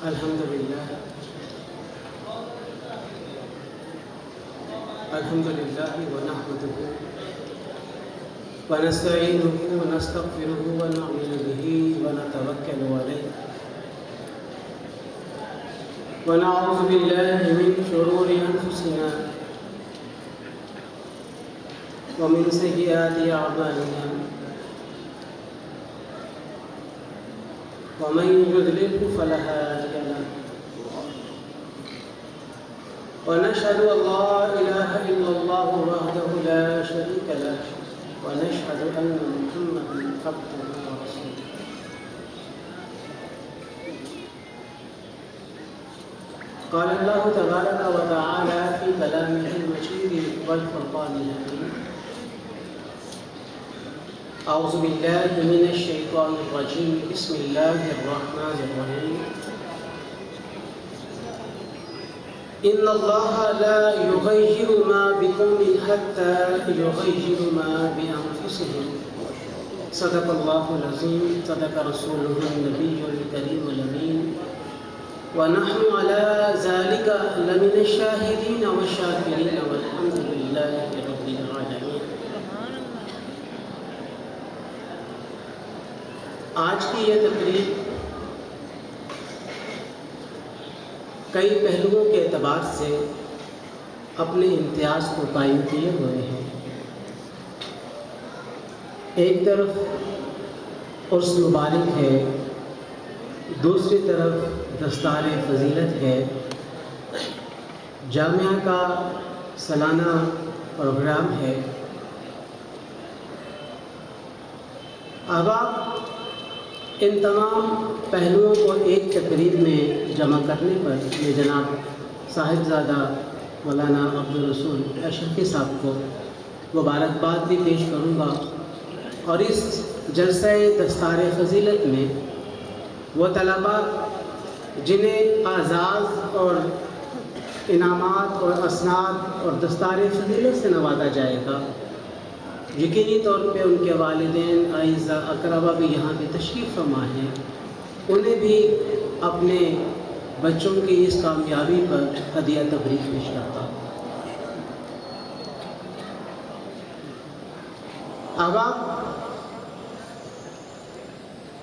الحمد لله ونحمده ونستعينه ونستغفره ونؤمن به ونتوكل عليه ونعوذ بالله من شرور أنفسنا ومن سيئات أعمالنا ومن يضلل فلا هادي له ونشهد أن لا إله إلا الله وحده لا شريك له ونشهد أن محمدا عبده ورسوله. قال الله تبارك وتعالى في كلامه المجيد والفرقان الحميد: أعوذ بالله من الشيطان الرجيم بسم الله الرحمن الرحيم إن الله لا يغير ما بقوم حتى يغيروا ما بأنفسهم. صدق الله العظيم. صدق رسوله النبي الكريم الأمين ونحن على ذلك لمن الشاهدين والشاكرين والحمد لله رب العالمين. آج کی یہ تقریب کئی پہلوؤں کے اعتبار سے اپنے امتیاز کو قائم کیے ہوئے ہیں. ایک طرف عرس مبارک ہے، دوسری طرف دستار فضیلت ہے. جامعہ کا سالانہ پروگرام ہے. اب آپ ان تمام پہلوؤں کو ایک تقریب میں جمع کرنے پر میں جناب صاحبزادہ مولانا عبدالرسول اشرفی صاحب کو مبارکباد بھی پیش کروں گا، اور اس جلسہ دستار فضیلت میں وہ طلباء جنہیں اعزاز اور انعامات اور اسناد اور دستار فضیلت سے نوازا جائے گا، یقینی طور پہ ان کے والدین اعزاء اقربا بھی یہاں پہ تشریف فرما ہیں. انہیں بھی اپنے بچوں کی اس کامیابی پر ہدیہ تبریک پیش کرتا ہوں. اب آپ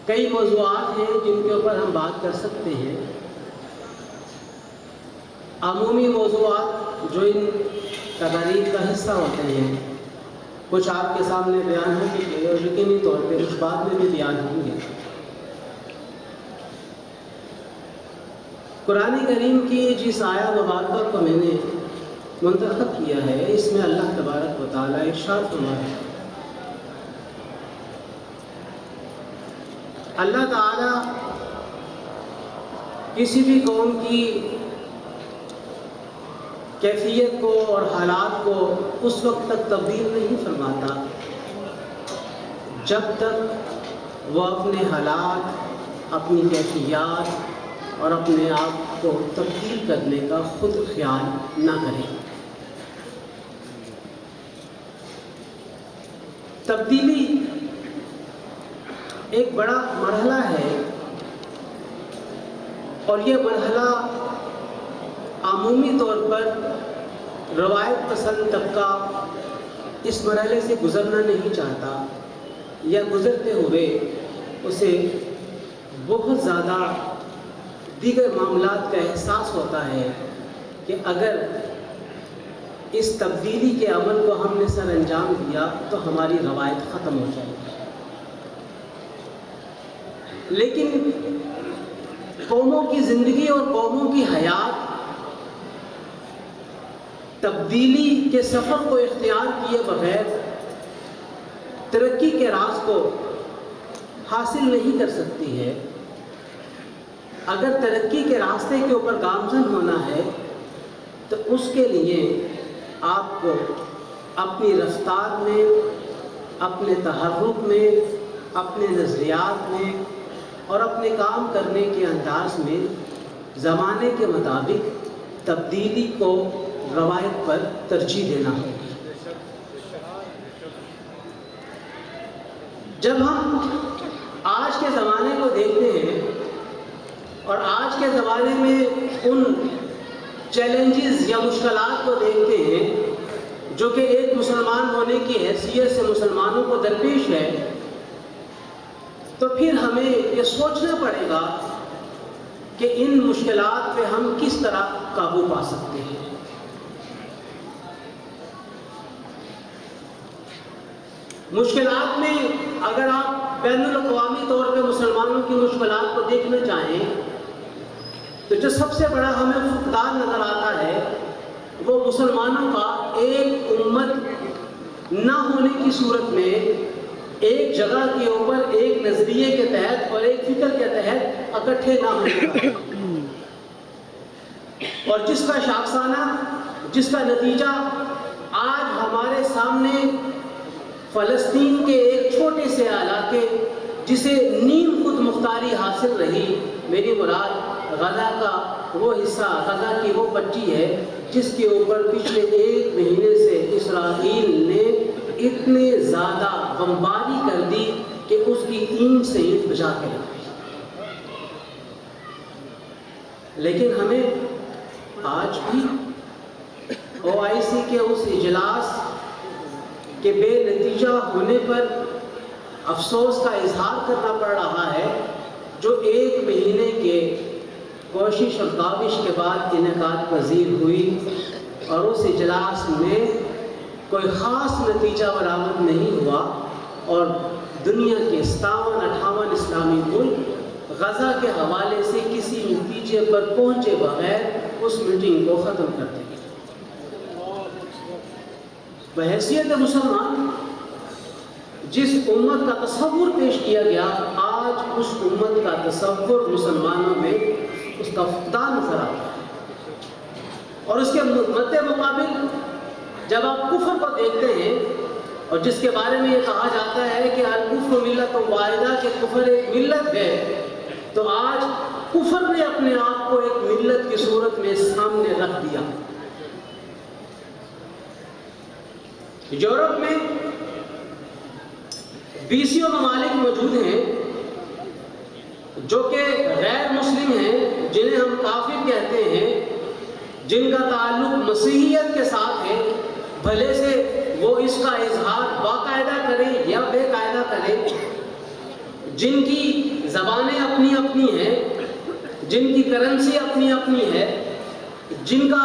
کئی موضوعات ہیں جن کے اوپر ہم بات کر سکتے ہیں. عمومی موضوعات جو ان تقاریب کا حصہ ہوتے ہیں کچھ آپ کے سامنے بیان ہو چکے اور یقینی طور پہ کچھ بعد میں بھی بیان ہوں گے. قرآن کریم کی جس آیہ مبارکہ کو میں نے منتخب کیا ہے، اس میں اللہ تبارک و تعالیٰ ارشاد فرماتا ہے. اللہ تعالیٰ کسی بھی قوم کی کیفیت کو اور حالات کو اس وقت تک تبدیل نہیں فرماتا جب تک وہ اپنے حالات، اپنی کیفیات اور اپنے آپ کو تبدیل کرنے کا خود خیال نہ کرے. تبدیلی ایک بڑا مرحلہ ہے، اور یہ مرحلہ عمومی طور پر روایت پسند طبقہ اس مرحلے سے گزرنا نہیں چاہتا، یا گزرتے ہوئے اسے بہت زیادہ دیگر معاملات کا احساس ہوتا ہے کہ اگر اس تبدیلی کے عمل کو ہم نے سر انجام دیا تو ہماری روایت ختم ہو جائے گی. لیکن قوموں کی زندگی اور قوموں کی حیات تبدیلی کے سفر کو اختیار کیے بغیر ترقی کے راز کو حاصل نہیں کر سکتی ہے. اگر ترقی کے راستے کے اوپر گامزن ہونا ہے تو اس کے لیے آپ کو اپنی رفتار میں، اپنے تحرک میں، اپنے نظریات میں اور اپنے کام کرنے کے انداز میں زمانے کے مطابق تبدیلی کو روایت پر ترجیح دینا ہوگی. جب ہم آج کے زمانے کو دیکھتے ہیں اور آج کے زمانے میں ان چیلنجز یا مشکلات کو دیکھتے ہیں جو کہ ایک مسلمان ہونے کی حیثیت سے مسلمانوں کو درپیش ہے، تو پھر ہمیں یہ سوچنا پڑے گا کہ ان مشکلات پہ ہم کس طرح قابو پا سکتے ہیں۔ مشکلات میں اگر آپ بین الاقوامی طور پہ مسلمانوں کی مشکلات کو دیکھنا چاہیں تو جو سب سے بڑا ہمیں فقدان نظر آتا ہے وہ مسلمانوں کا ایک امت نہ ہونے کی صورت میں ایک جگہ کے اوپر ایک نظریے کے تحت اور ایک فکر کے تحت اکٹھے نہ ہونے، اور جس کا شاخسانہ، جس کا نتیجہ آج ہمارے سامنے فلسطین کے ایک چھوٹے سے علاقے جسے نیم خود مختاری حاصل رہی، میری مراد غزہ کا وہ حصہ، غزہ کی وہ پٹی ہے جس کے اوپر پچھلے 1 مہینے سے اسرائیل نے اتنے زیادہ بمباری کر دی کہ اس کی اینٹ سے اینٹ بچا کے رکھی۔ لیکن ہمیں آج بھی OIC کے اس اجلاس کے بے نتیجہ ہونے پر افسوس کا اظہار کرنا پڑ رہا ہے جو 1 مہینے کے کوشش اور کاوش کے بعد انعقاد پذیر ہوئی، اور اس اجلاس میں کوئی خاص نتیجہ برآمد نہیں ہوا، اور دنیا کے 57-58 اسلامی ملک غزہ کے حوالے سے کسی نتیجے پر پہنچے بغیر اس میٹنگ کو ختم کر دیں۔ بحیثیت مسلمان جس امت کا تصور پیش کیا گیا، آج اس امت کا تصور مسلمانوں میں اس کا فقدان نظر آتا ہے۔ اور اس کے مد مقابل جب آپ کفر کو دیکھتے ہیں، اور جس کے بارے میں یہ کہا جاتا ہے کہ الکفر ملت واحدہ، کہ کفر ایک ملت ہے، تو آج کفر نے اپنے آپ کو ایک ملت کی صورت میں سامنے رکھ دیا۔ یورپ میں 20 ممالک موجود ہیں جو کہ غیر مسلم ہیں، جنہیں ہم کافر کہتے ہیں، جن کا تعلق مسیحیت کے ساتھ ہے، بھلے سے وہ اس کا اظہار باقاعدہ کریں یا بے قاعدہ کریں، جن کی زبانیں اپنی اپنی ہیں، جن کی کرنسی اپنی اپنی ہے، جن کا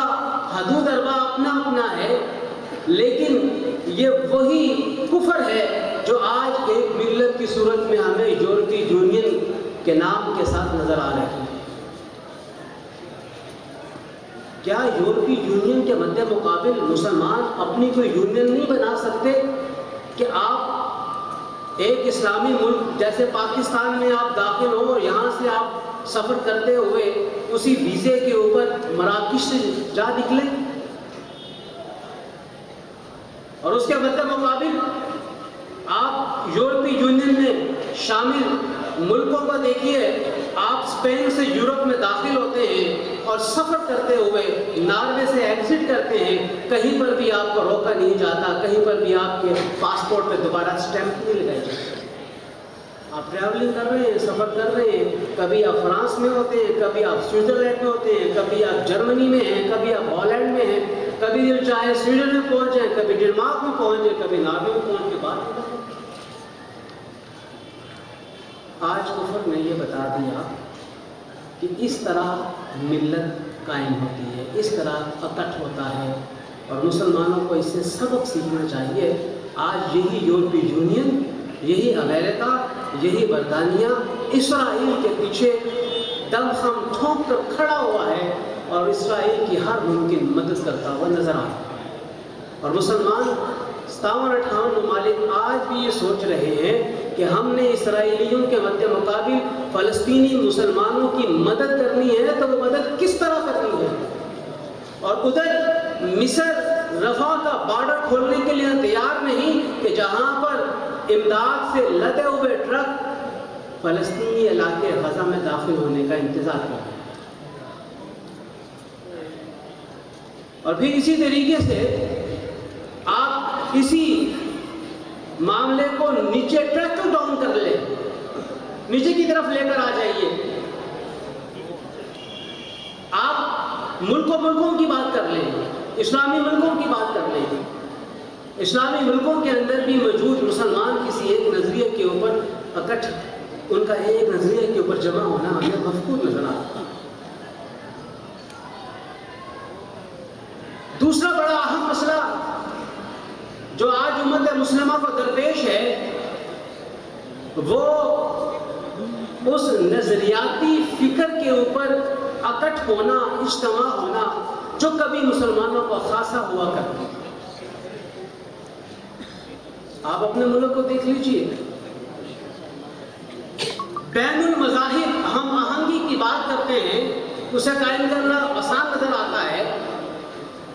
حدود اربا اپنا اپنا ہے، لیکن یہ وہی کفر ہے جو آج ایک ملت کی صورت میں ہمیں یورپی یونین کے نام کے ساتھ نظر آ رہی ہے۔ کیا یورپی یونین کے مد مقابل مسلمان اپنی کوئی یونین نہیں بنا سکتے کہ آپ ایک اسلامی ملک جیسے پاکستان میں آپ داخل ہوں اور یہاں سے آپ سفر کرتے ہوئے اسی ویزے کے اوپر مراکش سے جا نکلیں؟ اور اس کے مد مقابل آپ یورپی یونین میں شامل ملکوں کو دیکھیے، آپ اسپین سے یورپ میں داخل ہوتے ہیں اور سفر کرتے ہوئے ناروے سے ایگزٹ کرتے ہیں، کہیں پر بھی آپ کو روکا نہیں جاتا، کہیں پر بھی آپ کے پاسپورٹ پہ دوبارہ اسٹیمپ نہیں لگائی جاتی۔ آپ ٹریولنگ کر رہے ہیں، سفر کر رہے ہیں، کبھی آپ فرانس میں ہوتے ہیں، کبھی آپ سوئٹزرلینڈ میں ہوتے ہیں، کبھی آپ جرمنی میں ہیں، کبھی آپ ہالینڈ میں ہیں، کبھی چاہے سویڈن میں پہنچ جائیں، کبھی ڈنمارک میں پہنچ جائیں، کبھی ناروے میں پہنچ کے بعد۔ آج کفر نے یہ بتا دیا کہ اس طرح ملت قائم ہوتی ہے، اس طرح اکٹھ ہوتا ہے، اور مسلمانوں کو اس سے سبق سیکھنا چاہیے۔ آج یہی یورپی یونین، یہی امریکہ، یہی برطانیہ اسرائیل کے پیچھے دم خم ٹھونک کر کھڑا ہوا ہے اور اسرائیل کی ہر ممکن مدد کرتا ہوا نظر آ رہا ہے، اور مسلمان 57-58 ممالک آج بھی یہ سوچ رہے ہیں کہ ہم نے اسرائیلیوں کے مد مقابل فلسطینی مسلمانوں کی مدد کرنی ہے تو وہ مدد کس طرح کرنی ہے، اور ادھر مصر رفح کا بارڈر کھولنے کے لیے تیار نہیں کہ جہاں پر امداد سے لدے ہوئے ٹرک فلسطینی علاقے غزہ میں داخل ہونے کا انتظار کر رہے ہیں۔ اور پھر اسی طریقے سے آپ اسی معاملے کو نیچے ٹریکل ڈاؤن کر لیں، نیچے کی طرف لے کر آ جائیے، ملکوں کی بات کر لیں، اسلامی ملکوں کی بات کر لیں، اسلامی ملکوں کے اندر بھی موجود مسلمان کسی ایک نظریے کے اوپر اکٹھ، ان کا ایک نظریے کے اوپر جمع ہونا ہمیں مفقود نظر آتا ہے۔ دوسرا بڑا اہم مسئلہ جو آج امت مسلمہ کو درپیش ہے وہ اس نظریاتی فکر کے اوپر اکٹھ ہونا، اجتماع ہونا جو کبھی مسلمانوں کو خاصا ہوا کرتا ہے۔ آپ اپنے ملک کو دیکھ لیجئے، بین المذاہب ہم آہنگی کی بات کرتے ہیں، اسے قائم کرنا آسان نظر آتا ہے۔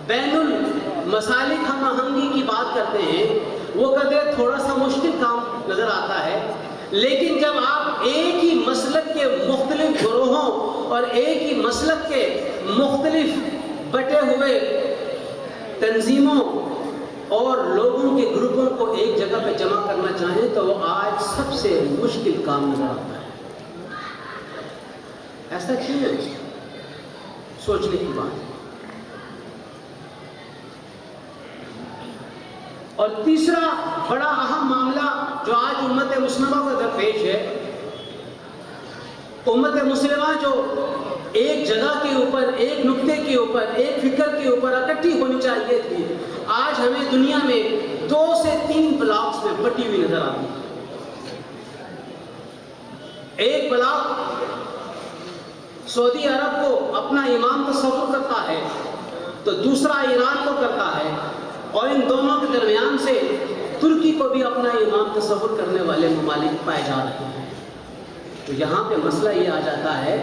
بین المسالک ہم آہنگی کی بات کرتے ہیں، وہ کدے تھوڑا سا مشکل کام نظر آتا ہے، لیکن جب آپ ایک ہی مسلک کے مختلف گروہوں اور ایک ہی مسلک کے مختلف بٹے ہوئے تنظیموں اور لوگوں کے گروپوں کو ایک جگہ پہ جمع کرنا چاہیں تو وہ آج سب سے مشکل کام نظر آتا ہے۔ ایسا کیوں ہے؟ سوچنے کی بات ہے۔ اور تیسرا بڑا اہم معاملہ جو آج امت مسلمہ کو درپیش ہے، امت مسلمہ جو ایک جگہ کے اوپر، ایک نقطے کے اوپر، ایک فکر کے اوپر اکٹھی ہونی چاہیے تھی، آج ہمیں دنیا میں 2 سے 3 بلاکس میں بٹی ہوئی نظر آتی ہے۔ ایک بلاک سعودی عرب کو اپنا امام تصور کرتا ہے تو دوسرا ایران کو کرتا ہے، اور ان دونوں کے درمیان سے ترکی کو بھی اپنا امام تصور کرنے والے ممالک پائے جا رہے ہیں۔ تو یہاں پہ مسئلہ یہ آ جاتا ہے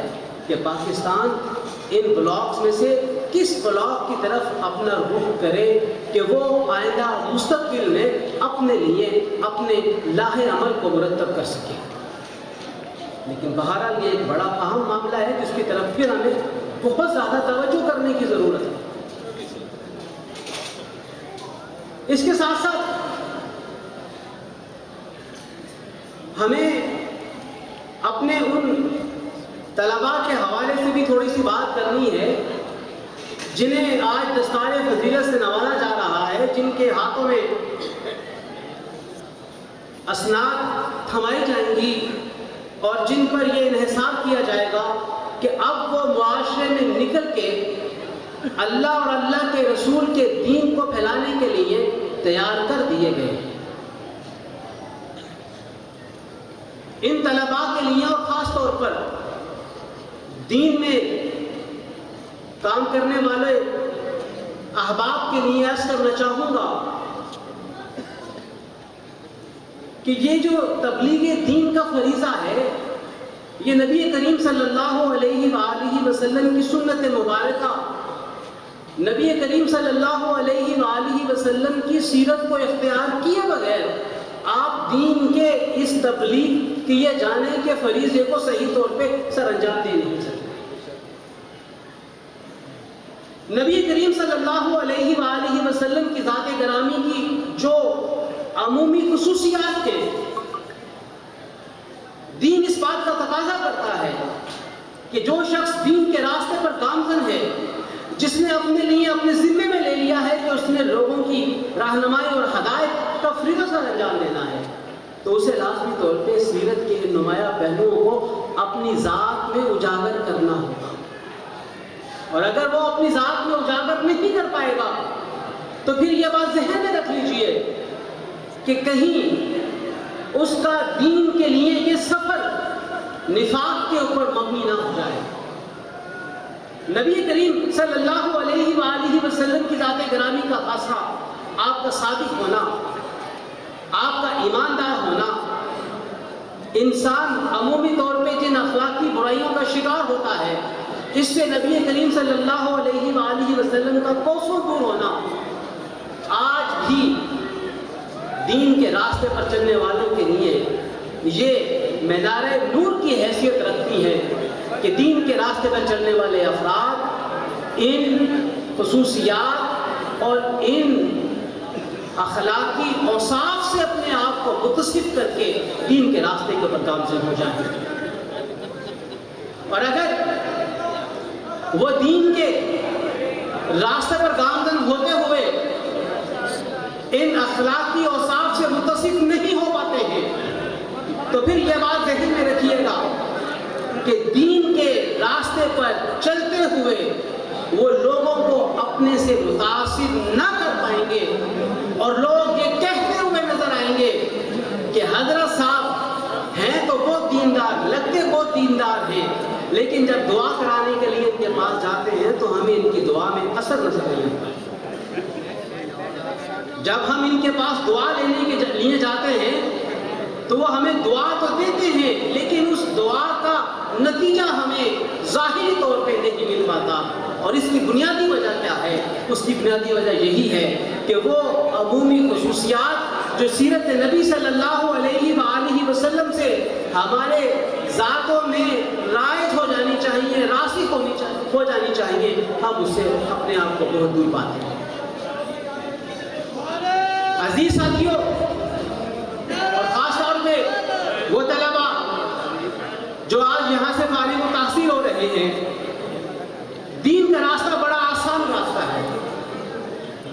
کہ پاکستان ان بلاکس میں سے کس بلاک کی طرف اپنا رخ کرے کہ وہ آئندہ مستقبل میں اپنے لیے اپنے لاہ عمل کو مرتب کر سکے۔ لیکن بہرحال یہ ایک بڑا اہم معاملہ ہے جس کی طرف پھر ہمیں بہت زیادہ توجہ کرنے کی ضرورت ہے۔ اس کے ساتھ ساتھ ہمیں اپنے ان طلباء کے حوالے سے بھی تھوڑی سی بات کرنی ہے جنہیں آج دستار فضیلت سے نوازا جا رہا ہے، جن کے ہاتھوں میں اسناد تھمائی جائیں گی اور جن پر یہ انحصار کیا جائے گا کہ اب وہ معاشرے میں نکل کے اللہ اور اللہ کے رسول کے دین کو پھیلانے کے لیے تیار کر دیے گئے ہیں۔ ان طلباء کے لیے اور خاص طور پر دین میں کام کرنے والے احباب کے لیے عرض کرنا چاہوں گا کہ یہ جو تبلیغ دین کا فریضہ ہے، یہ نبی کریم صلی اللہ علیہ وآلہ وسلم کی سنت مبارکہ، نبی کریم صلی اللہ علیہ وآلہ وسلم کی سیرت کو اختیار کیے بغیر آپ دین کے اس تبلیغ کیے جانے کے فریضے کو صحیح طور پہ سر انجام دے نہیں سکتے۔ نبی کریم صلی اللہ علیہ وآلہ وسلم کی ذات گرامی کی جو عمومی خصوصیات کے دین اس بات کا تقاضا کرتا ہے کہ جو شخص دین کے راستے پر گامزن ہے، جس نے اپنے لیے اپنے ذمے میں لے لیا ہے کہ اس نے لوگوں کی رہنمائی اور ہدایت کا فریضہ سر انجام دینا ہے، تو اسے لازمی طور پہ سیرت کے ان نمایاں پہلوؤں کو اپنی ذات میں اجاگر کرنا ہوگا۔ اور اگر وہ اپنی ذات میں اجاگر نہیں کر پائے گا تو پھر یہ بات ذہن میں رکھ لیجئے کہ کہیں اس کا دین کے لیے یہ سفر نفاق کے اوپر مبنی نہ ہو جائے۔ نبی کریم صلی اللہ علیہ وآلہ وسلم کی ذات گرامی کا خاصہ آپ کا صادق ہونا، آپ کا ایماندار ہونا۔ انسان عمومی طور پہ جن اخلاقی برائیوں کا شکار ہوتا ہے، اس سے نبی کریم صلی اللہ علیہ وآلہ وسلم کا کوسوں دور ہونا آج بھی دین کے راستے پر چلنے والوں کے لیے یہ مینار نور کی حیثیت رکھتی ہے کہ دین کے راستے پر چلنے والے افراد ان خصوصیات اور ان اخلاقی اوصاف سے اپنے آپ کو متصف کر کے دین کے راستے کے اوپر گامزن ہو جائیں۔ اور اگر وہ دین کے راستے پر گامزن ہوتے ہوئے ان اخلاقی اوصاف سے متصف نہیں ہو پاتے ہیں، تو پھر یہ بات ذہن میں رکھیے گا کہ دین کے راستے پر چلتے ہوئے وہ لوگوں کو اپنے سے متاثر نہ کر پائیں گے، اور لوگ یہ کہتے ہوئے نظر آئیں گے کہ حضرت صاحب ہیں تو وہ دیندار، لگتے وہ دیندار ہیں، لیکن جب دعا کرانے کے لیے ان کے پاس جاتے ہیں تو ہمیں ان کی دعا میں اثر نظر نہیں آتا۔ جب ہم ان کے پاس دعا لینے کے لیے جاتے ہیں تو وہ ہمیں دعا تو دیتے ہیں، لیکن اس دعا کا نتیجہ ہمیں ظاہری طور پہ نہیں مل پاتا، اور اس کی بنیادی وجہ کیا ہے؟ اس کی بنیادی وجہ یہی ہے کہ وہ عمومی خصوصیات جو سیرت نبی صلی اللہ علیہ وآلہ وسلم سے ہمارے ذاتوں میں رائج ہو جانی چاہیے، راسخ ہو جانی چاہیے، ہم اس سے اپنے آپ کو بہت دور پاتے ہیں۔ عزیز ساتھیوں، اور خاص طور پہ وہ طلباء جو آج یہاں سے فارغ التحصیل ہو رہے ہیں، دین کا راستہ بڑا آسان راستہ ہے،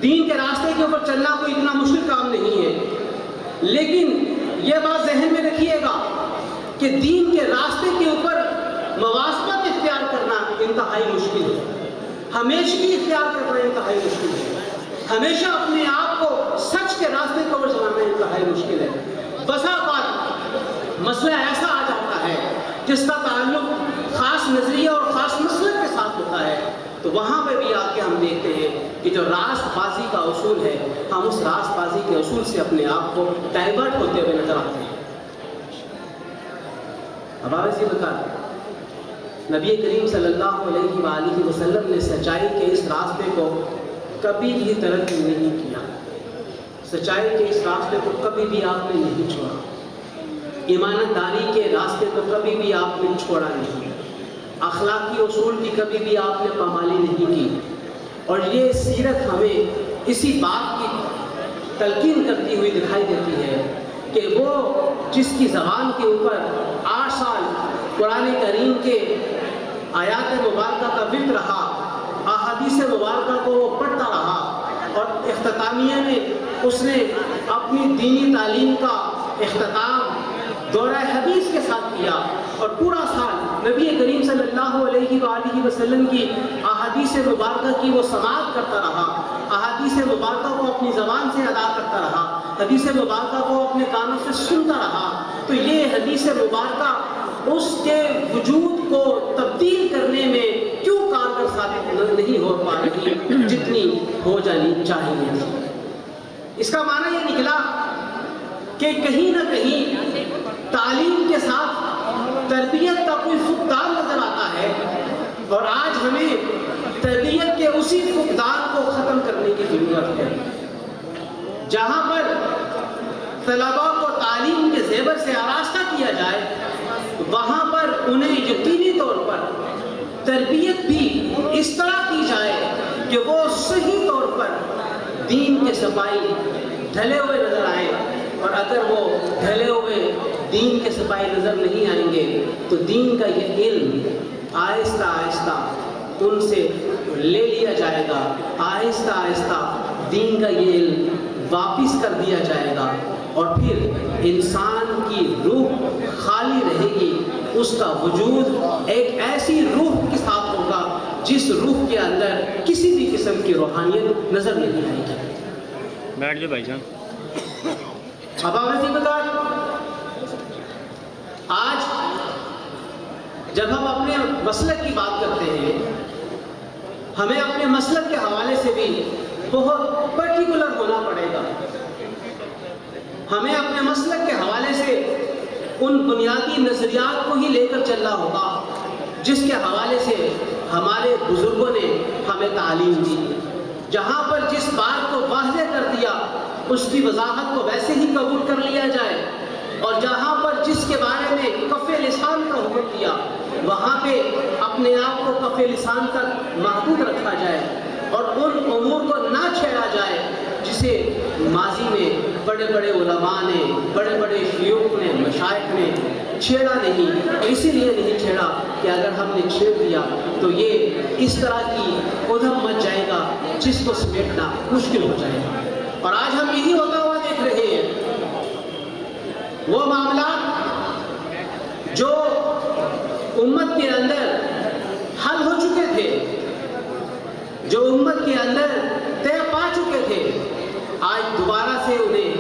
دین کے راستے کے اوپر چلنا کوئی اتنا مشکل کام نہیں ہے، لیکن یہ بات ذہن میں رکھیے گا کہ دین کے راستے کے اوپر مواظبت اختیار کرنا انتہائی مشکل ہے، ہمیشگی اختیار کرنا انتہائی مشکل ہے، ہمیشہ اپنے آپ کو سچ کے راستے کو چلانا انتہائی مشکل ہے۔ بسا اوقات مسئلہ ایسا آ جاتا ہے جس کا تعلق خاص نظریہ اور خاص مسلک کے ساتھ ہوتا ہے، تو وہاں پہ بھی آ کے ہم دیکھتے ہیں کہ جو راست بازی کا اصول ہے، ہم اس راست بازی کے اصول سے اپنے آپ کو ڈائیورٹ ہوتے ہوئے نظر آتے ہیں۔ اب آپ بتا، نبی کریم صلی اللہ علیہ وآلہ وسلم نے سچائی کے اس راستے کو کبھی بھی ترک نہیں کیا، سچائی کے اس راستے کو کبھی بھی آپ نے نہیں چھوڑا، ایمانداری کے راستے کو کبھی بھی آپ نے چھوڑا نہیں، اخلاقی اصول کی کبھی بھی آپ نے پامالی نہیں کی، اور یہ سیرت ہمیں اسی بات کی تلقین کرتی ہوئی دکھائی دیتی ہے کہ وہ جس کی زبان کے اوپر 8 سال قرآن کریم کے آیات مبارکہ کا وقت رہا، احادیث مبارکہ کو وہ پڑھتا رہا، اور اختتامیہ میں اس نے اپنی دینی تعلیم کا اختتام دورہ حدیث کے ساتھ کیا، اور پورا سال نبی کریم صلی اللہ علیہ وآلہ وسلم کی احادیث مبارکہ کی وہ سماعت کرتا رہا، احادیث مبارکہ کو اپنی زبان سے ادا کرتا رہا، حدیث مبارکہ کو اپنے کانوں سے سنتا رہا، تو یہ حدیث مبارکہ اس کے وجود کو تبدیل کرنے میں کیوں کارگر ثابت نہیں ہو پا رہی جتنی ہو جانی چاہیے؟ اس کا معنی یہ نکلا کہ کہیں نہ کہیں تعلیم کے ساتھ تربیت کا کوئی فقدان نظر آتا ہے، اور آج ہمیں تربیت کے اسی فقدان کو ختم کرنے کی ضرورت ہے۔ جہاں پر طلباء کو تعلیم کے زیور سے آراستہ کیا جائے، وہاں پر انہیں یقینی طور پر تربیت بھی اس طرح کی جائے کہ وہ صحیح طور پر دین کے سپاہی ڈھلے ہوئے نظر آئیں، اور اگر وہ ڈھلے ہوئے دین کے سپاہی نظر نہیں آئیں گے تو دین کا یہ علم آہستہ آہستہ ان سے لے لیا جائے گا، آہستہ آہستہ دین کا یہ علم واپس کر دیا جائے گا، اور پھر انسان کی روح خالی رہے گی، اس کا وجود ایک ایسی روح کے ساتھ ہوگا جس روح کے اندر کسی بھی قسم کی روحانیت نظر نہیں آئے گی۔ بیٹھ جاؤ بھائی جان۔ اب آج جب ہم اپنے مسلک کی بات کرتے ہیں، ہمیں اپنے مسلک کے حوالے سے بھی بہت پرٹیکولر ہونا پڑے گا، ہمیں اپنے مسلک کے حوالے سے ان بنیادی نظریات کو ہی لے کر چلنا ہوگا جس کے حوالے سے ہمارے بزرگوں نے ہمیں تعلیم دی۔ جہاں پر جس بات کو واضح کر دیا اس کی وضاحت کو ویسے ہی قبول کر لیا جائے، اور جہاں پر جس کے بارے میں کف لسان کا حکم دیا وہاں پہ اپنے آپ کو کف لسان تک محدود رکھا جائے، اور ان امور کو نہ نہ چھیڑا جائے جسے ماضی میں بڑے بڑے علماء نے، بڑے بڑے شیوخ نے، مشائخ نے چھیڑا نہیں، اور اسی لیے نہیں چھیڑا کہ اگر ہم نے چھیڑ دیا تو یہ اس طرح کی ادھم مچ جائے گا جس کو سمیٹنا مشکل ہو جائے گا۔ اور آج ہم یہی ہوتا ہوا دیکھ رہے ہیں، وہ معاملات جو امت کے اندر حل ہو چکے تھے، جو امت کے اندر طے پا چکے تھے، آج دوبارہ سے انہیں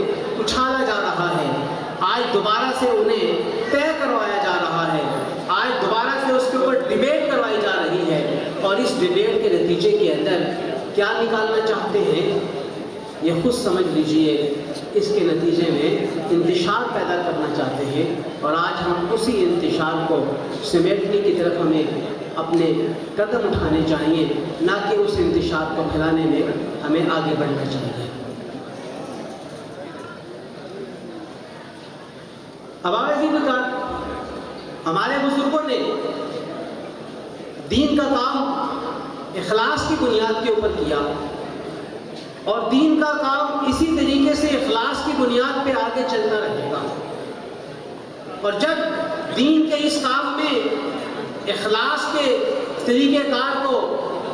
اچھالا جا رہا ہے، آج دوبارہ سے انہیں طے کروایا جا رہا ہے، آج دوبارہ سے اس کے اوپر ڈیبیٹ کروائی جا رہی ہے، اور اس ڈیبیٹ کے نتیجے کے اندر کیا نکالنا چاہتے ہیں یہ خود سمجھ لیجئے۔ اس کے نتیجے میں انتشار پیدا کرنا چاہتے ہیں، اور آج ہم اسی انتشار کو سمیٹنے کی طرف ہمیں اپنے قدم اٹھانے چاہیے، نہ کہ اس انتشار کو پھیلانے میں ہمیں آگے بڑھنا چاہیے۔ اباویزی بکار ہمارے بزرگوں نے دین کا کام اخلاص کی بنیاد کے اوپر کیا، اور دین کا کام اسی طریقے سے اخلاص کی بنیاد پہ آگے چلتا رہے گا۔ اور جب دین کے اس کام میں اخلاص کے طریقہ کار کو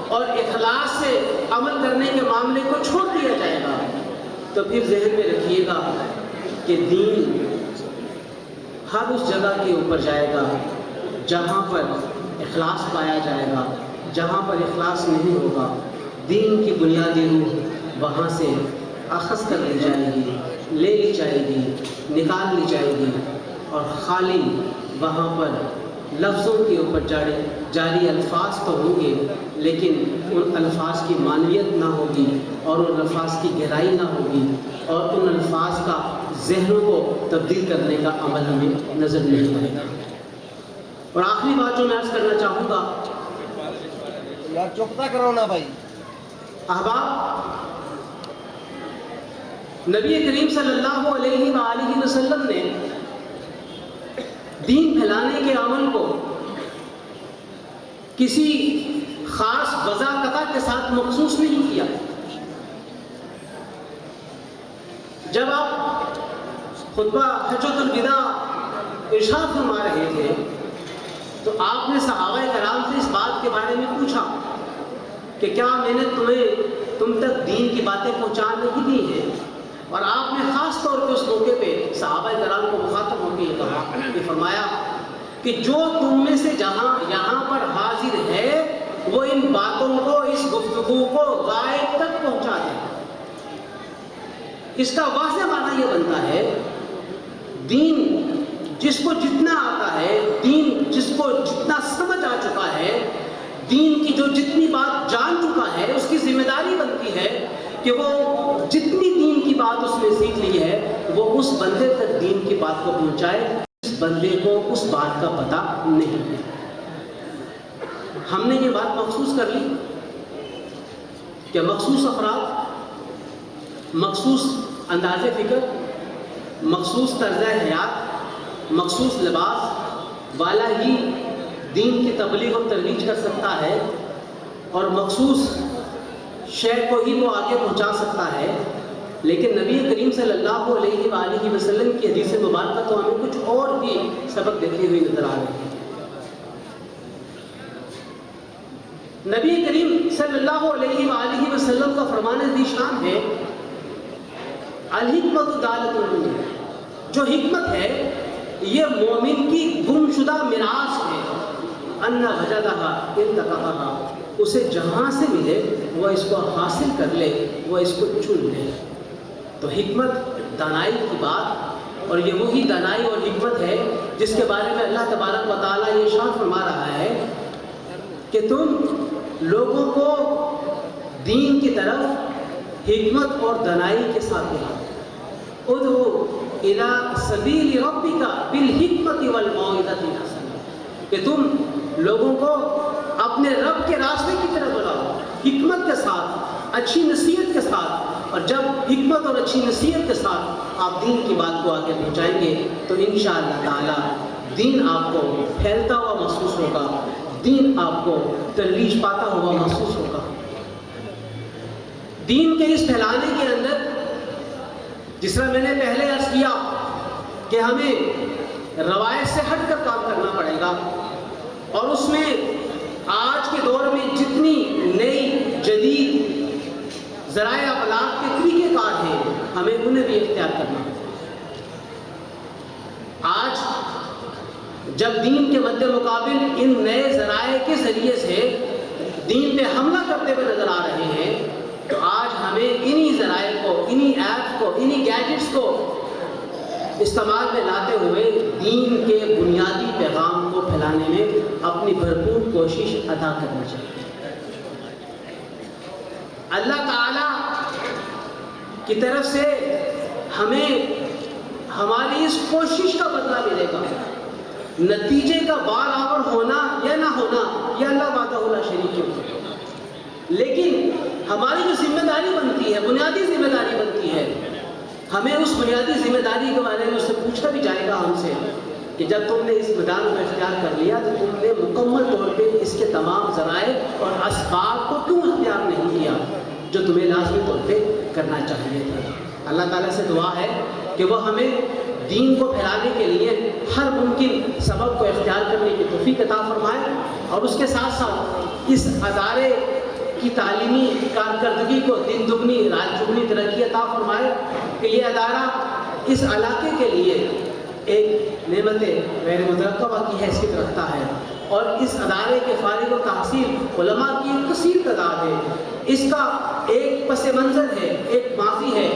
اور اخلاص سے عمل کرنے کے معاملے کو چھوڑ دیا جائے گا تو پھر ذہن میں رکھیے گا کہ دین ہر اس جگہ کے اوپر جائے گا جہاں پر اخلاص پایا جائے گا۔ جہاں پر اخلاص نہیں ہوگا، دین کی بنیادی روح وہاں سے اخذ کر لی جائے گی، لے لی جائے گی، نکال لی جائے گی، اور خالی وہاں پر لفظوں کے اوپر جاری الفاظ تو ہوں گے، لیکن ان الفاظ کی معنویت نہ ہوگی، اور ان الفاظ کی گہرائی نہ ہوگی، اور ان الفاظ کا ذہنوں کو تبدیل کرنے کا عمل ہمیں نظر نہیں آئے گا۔ اور آخری بات جو میں عرض کرنا چاہوں گا، یار چپتا کرو نا بھائی۔ احباب، نبی کریم صلی اللہ علیہ وآلہ وسلم نے دین پھیلانے کے عمل کو کسی خاص وضاحت کے ساتھ مخصوص نہیں کیا۔ جب آپ خطبہ حجۃ الوداع ارشاد فرما رہے تھے تو آپ نے صحابہ کرام سے اس بات کے بارے میں پوچھا کہ کیا میں نے تم تک دین کی باتیں پہنچا نہیں دی ہیں، اور آپ نے خاص طور پہ اس موقع پہ صحابہ کرام کو مخاطب ہو کے یہ کہا، یہ فرمایا کہ جو تم میں سے جہاں یہاں پر حاضر ہے وہ ان باتوں کو، اس گفتگو کو غائب تک پہنچا دے۔ اس کا واضح معنی یہ بنتا ہے، دین جس کو جتنا آتا ہے، دین جس کو جتنا سمجھ آ چکا ہے، دین کی جو جتنی بات جان چکا ہے، اس کی ذمہ داری بنتی ہے کہ وہ جتنی دین کی بات اس نے سیکھ لی ہے وہ اس بندے تک دین کی بات کو پہنچائے اس بندے کو اس بات کا پتہ نہیں ہے۔ ہم نے یہ بات محسوس کر لی کہ مخصوص افراد، مخصوص انداز فکر، مخصوص طرز حیات، مخصوص لباس والا ہی دین کی تبلیغ اور ترویج کر سکتا ہے، اور مخصوص شے کو ہی وہ آگے پہنچا سکتا ہے۔ لیکن نبی کریم صلی اللہ علیہ وآلہ وسلم کی حدیث مبارکہ تو ہمیں کچھ اور بھی سبق دیتی ہوئی نظر آ رہی ہے۔ نبی کریم صلی اللہ علیہ وآلہ وسلم کا فرمان ذیشان ہے، الحکمت دالۃ المومن، جو حکمت ہے یہ مومن کی گم شدہ میراث ہے، انا وجدہا انتقہا، اسے جہاں سے ملے وہ اس کو حاصل کر لے، وہ اس کو چن لے۔ تو حکمت دانائی کی بات، اور یہ وہی دانائی اور حکمت ہے جس کے بارے میں اللہ تبارک و تعالیٰ یہ ارشاد فرما رہا ہے کہ تم لوگوں کو دین کی طرف حکمت اور دانائی کے ساتھ بلاؤ، ادعو الی سبیل ربک بالحکمت والموعظۃ الحسنہ، کہ تم لوگوں کو اپنے رب کے راستے کی طرف بلاؤ، حکمت کے ساتھ، اچھی نصیحت کے ساتھ۔ اور جب حکمت اور اچھی نصیحت کے ساتھ آپ دین کی بات کو آگے پہنچائیں گے تو انشاءاللہ تعالی دین آپ کو پھیلتا ہوا محسوس ہوگا، دین آپ کو ترویج پاتا ہوا محسوس ہوگا۔ دین کے اس پھیلانے کے اندر جس طرح میں نے پہلے عرض کیا کہ ہمیں روایت سے ہٹ کر کام کرنا پڑے گا، اور اس میں آج کے دور میں جتنی نئی جدید ذرائع ابلاغ کے طریقے کار ہیں ہمیں انہیں بھی اختیار کرنا ہے۔ آج جب دین کے مد مقابل ان نئے ذرائع کے ذریعے سے دین پہ حملہ کرتے ہوئے نظر آ رہے ہیں، تو آج ہمیں انہی ذرائع کو، انہی ایپس کو، انہی گیجٹس کو استعمال میں لاتے ہوئے دین کے بنیادی پیغام کو پھیلانے میں اپنی بھرپور کوشش ادا کرنی چاہیے۔ اللہ تعالی کی طرف سے ہمیں ہماری اس کوشش کا بدلہ ملے گا۔ نتیجے کا برابر ہونا یا نہ ہونا یہ اللہ وحدہ لا شریک ہے، لیکن ہماری جو ذمہ داری بنتی ہے، بنیادی ذمہ داری بنتی ہے، ہمیں اس بنیادی ذمہ داری کے بارے میں اس سے پوچھا بھی جائے گا ہم سے کہ جب تم نے اس میدان کو اختیار کر لیا تو تم نے مکمل طور پہ اس کے تمام ذرائع اور اسباب کو کیوں اختیار نہیں کیا جو تمہیں لازمی طور پہ کرنا چاہیے تھا۔ اللہ تعالیٰ سے دعا ہے کہ وہ ہمیں دین کو پھیلانے کے لیے ہر ممکن سبب کو اختیار کرنے کی توفیق عطا فرمائے، اور اس کے ساتھ ساتھ اس ادارے کی تعلیمی کارکردگی کو دن دگنی رات چگنی ترقی عطا فرمائے کہ یہ ادارہ اس علاقے کے لیے ایک نعمت غیر مترقبہ کی حیثیت رکھتا ہے، اور اس ادارے کے فارغ و تحصیل علماء کی ایک کثیر تعداد ہے۔ اس کا ایک پس منظر ہے، ایک ماضی ہے۔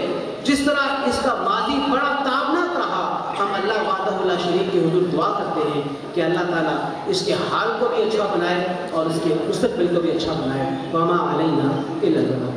جس طرح اس کا ماضی بڑا تابناک رہا، ہم اللہ وحدہ لا شریک کے حضور دعا کرتے ہیں کہ اللہ تعالیٰ اس کے حال کو بھی اچھا بنائے اور اس کے مستقبل کو بھی اچھا بنائے۔ وما علینا الا البلاغ۔